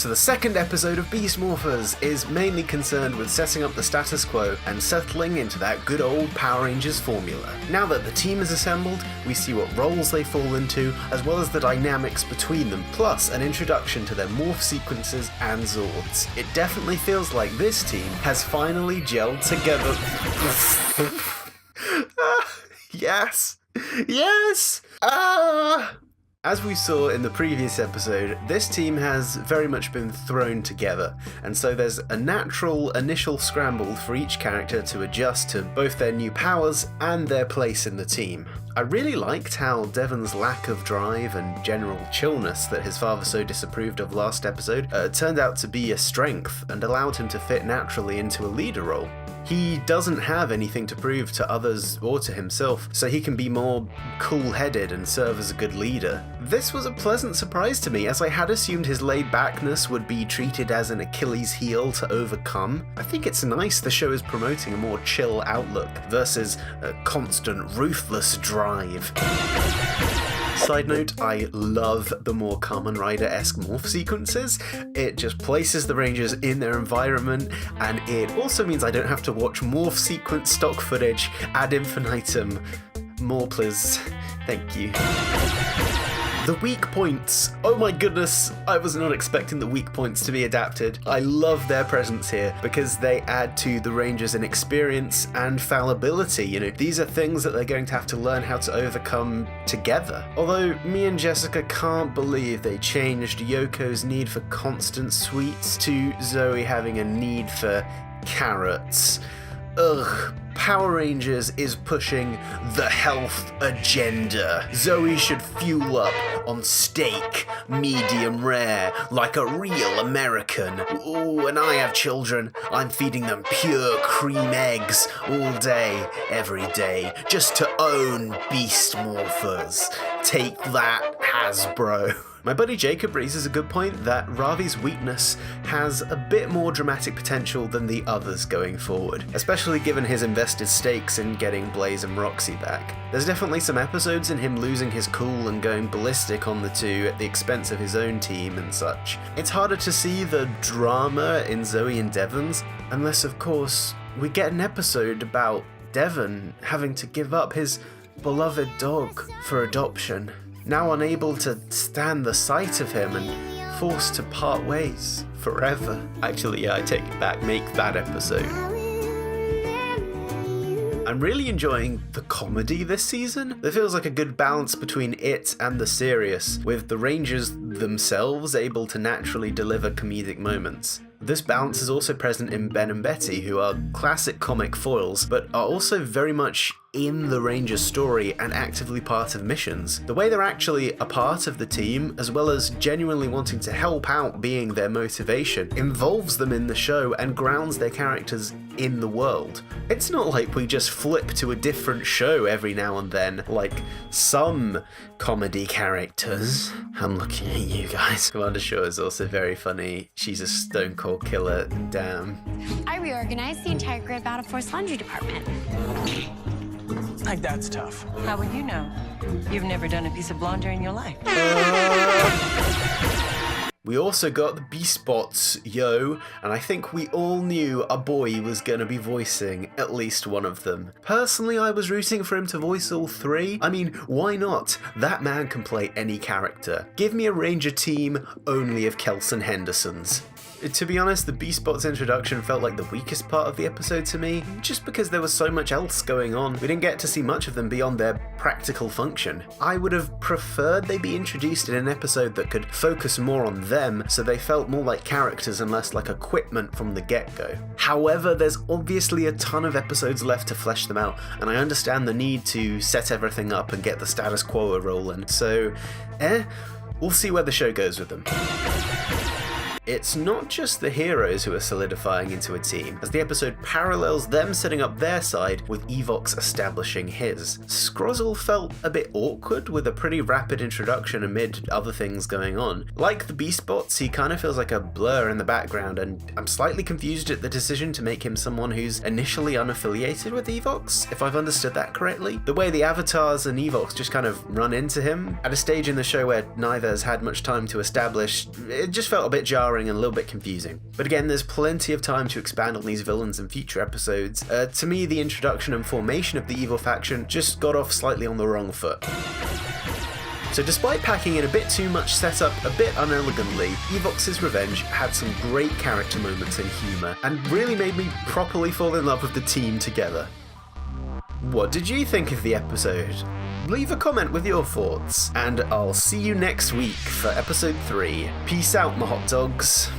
So the second episode of Beast Morphers is mainly concerned with setting up the status quo and settling into that good old Power Rangers formula. Now that the team is assembled, we see what roles they fall into, as well as the dynamics between them, plus an introduction to their morph sequences and Zords. It definitely feels like this team has finally gelled together. Yes! Yes! As we saw in the previous episode, this team has very much been thrown together, and so there's a natural initial scramble for each character to adjust to both their new powers and their place in the team. I really liked how Devon's lack of drive and general chillness that his father so disapproved of last episode turned out to be a strength and allowed him to fit naturally into a leader role. He doesn't have anything to prove to others or to himself, so he can be more cool-headed and serve as a good leader. This was a pleasant surprise to me, as I had assumed his laid-backness would be treated as an Achilles heel to overcome. I think it's nice the show is promoting a more chill outlook versus a constant, ruthless drive. Side note, I love the more Kamen Rider-esque morph sequences. It just places the Rangers in their environment, and it also means I don't have to watch morph sequence stock footage ad infinitum. More please. Thank you. The weak points. Oh my goodness, I was not expecting the weak points to be adapted. I love their presence here because they add to the Rangers' inexperience and fallibility. You know, these are things that they're going to have to learn how to overcome together. Although me and Jessica can't believe they changed Yoko's need for constant sweets to Zoe having a need for carrots. Ugh. Power Rangers is pushing the health agenda. Zoe should fuel up on steak, medium rare, like a real American. Ooh, and I have children. I'm feeding them pure cream eggs all day, every day, just to own Beast Morphers. Take that, Hasbro. My buddy Jacob raises a good point that Ravi's weakness has a bit more dramatic potential than the others going forward, especially given his invested stakes in getting Blaze and Roxy back. There's definitely some episodes in him losing his cool and going ballistic on the two at the expense of his own team and such. It's harder to see the drama in Zoe and Devon's, unless of course we get an episode about Devon having to give up his beloved dog for adoption. Now unable to stand the sight of him and forced to part ways forever. Actually, yeah, I take it back, make that episode. I'm really enjoying the comedy this season. There feels like a good balance between it and the serious, with the Rangers themselves able to naturally deliver comedic moments. This balance is also present in Ben and Betty, who are classic comic foils, but are also very much in the Rangers story and actively part of missions. The way they're actually a part of the team, as well as genuinely wanting to help out being their motivation, involves them in the show and grounds their characters in the world. It's not like we just flip to a different show every now and then, like some comedy characters. I'm looking at you guys. Commander Shaw is also very funny. She's a stone cold killer, damn. I reorganized the entire Great Battle Force laundry department. Like, that's tough. How would you know? You've never done a piece of laundry in your life. We also got the B-Spots, yo, and I think we all knew a boy was gonna be voicing at least one of them. Personally, I was rooting for him to voice all three. I mean, why not? That man can play any character. Give me a Ranger team only of Kelson Hendersons. To be honest, the B-Spot's introduction felt like the weakest part of the episode to me, just because there was so much else going on. We didn't get to see much of them beyond their practical function. I would have preferred they be introduced in an episode that could focus more on them, so they felt more like characters and less like equipment from the get-go. However, there's obviously a ton of episodes left to flesh them out, and I understand the need to set everything up and get the status quo rolling, so we'll see where the show goes with them. It's not just the heroes who are solidifying into a team, as the episode parallels them setting up their side with Evox establishing his. Scrozzle felt a bit awkward with a pretty rapid introduction amid other things going on. Like the B-Spots, he kind of feels like a blur in the background, and I'm slightly confused at the decision to make him someone who's initially unaffiliated with Evox, if I've understood that correctly. The way the avatars and Evox just kind of run into him, at a stage in the show where neither has had much time to establish, it just felt a bit jarring overpowering and a little bit confusing. But again, there's plenty of time to expand on these villains in future episodes. To me, the introduction and formation of the evil faction just got off slightly on the wrong foot. So despite packing in a bit too much setup a bit unelegantly, Evox's Revenge had some great character moments and humour, and really made me properly fall in love with the team together. What did you think of the episode? Leave a comment with your thoughts, and I'll see you next week for episode 3. Peace out, my hot dogs.